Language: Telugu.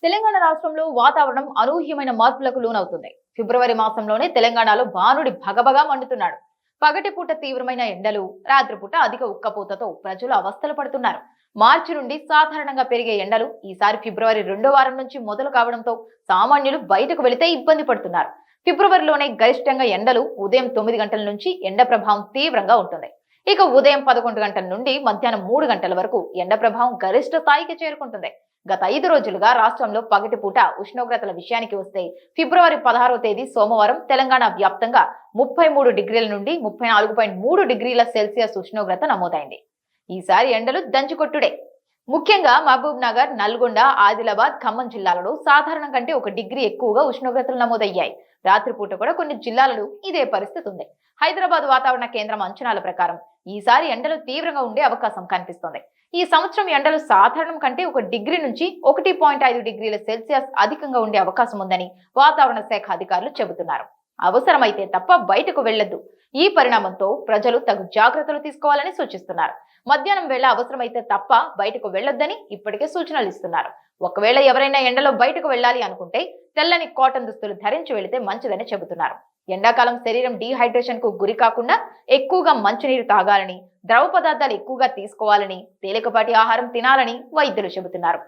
తెలంగాణ రాష్ట్రంలో వాతావరణం అనూహ్యమైన మార్పులకు లోనవుతుంది. ఫిబ్రవరి మాసంలోనే తెలంగాణలో భానుడి భగభగా మండుతున్నాడు. పగటిపూట తీవ్రమైన ఎండలు, రాత్రిపూట అధిక ఉక్కపోతతో ప్రజలు అవస్థలు పడుతున్నారు. మార్చి నుండి సాధారణంగా పెరిగే ఎండలు ఈసారి ఫిబ్రవరి రెండో వారం నుంచి మొదలు కావడంతో సామాన్యులు బయటకు వెళితే ఇబ్బంది పడుతున్నారు. ఫిబ్రవరిలోనే గరిష్టంగా ఎండలు ఉదయం 9 గంటల నుంచి ఎండ ప్రభావం తీవ్రంగా ఉంటుంది. ఇక ఉదయం 11 గంటల నుండి మధ్యాహ్నం 3 గంటల వరకు ఎండ ప్రభావం గరిష్ట స్థాయికి చేరుకుంటుంది. గత 5 రోజులుగా రాష్ట్రంలో పగటిపూట ఉష్ణోగ్రతల విషయానికి వస్తే ఫిబ్రవరి 16వ తేదీ సోమవారం తెలంగాణ వ్యాప్తంగా 33 డిగ్రీల నుండి 34.3 డిగ్రీల సెల్సియస్ ఉష్ణోగ్రత నమోదైంది. ఈసారి ఎండలు దంచుకొట్టుడే. ముఖ్యంగా మహబూబ్ నగర్, నల్గొండ, ఆదిలాబాద్, ఖమ్మం జిల్లాలలో సాధారణం కంటే 1 డిగ్రీ ఎక్కువగా ఉష్ణోగ్రతలు నమోదయ్యాయి. రాత్రిపూట కూడా కొన్ని జిల్లాలలో ఇదే పరిస్థితి ఉంది. హైదరాబాద్ వాతావరణ కేంద్రం అంచనాల ప్రకారం ఈసారి ఎండలు తీవ్రంగా ఉండే అవకాశం కనిపిస్తోంది. ఈ సంవత్సరం ఎండలు సాధారణం కంటే 1 డిగ్రీ నుంచి 1.5 డిగ్రీల సెల్సియస్ అధికంగా ఉండే అవకాశం ఉందని వాతావరణ శాఖ అధికారులు చెబుతున్నారు. అవసరమైతే తప్ప బయటకు వెళ్లొద్దు. ఈ పరిణామంతో ప్రజలు తగు జాగ్రత్తలు తీసుకోవాలని సూచిస్తున్నారు. మధ్యాహ్నం వేళ అవసరమైతే తప్ప బయటకు వెళ్లొద్దని ఇప్పటికే సూచనలు ఇస్తున్నారు. ఒకవేళ ఎవరైనా ఎండలో బయటకు వెళ్లాలి అనుకుంటే తెల్లని కాటన్ దుస్తులు ధరించి వెళితే మంచిదని చెబుతున్నారు. ఎండాకాలం శరీరం డీహైడ్రేషన్ కు గురి కాకుండా ఎక్కువగా మంచినీరు తాగాలని, ద్రవ పదార్థాలు ఎక్కువగా తీసుకోవాలని, తేలికపాటి ఆహారం తినాలని వైద్యులు చెబుతున్నారు.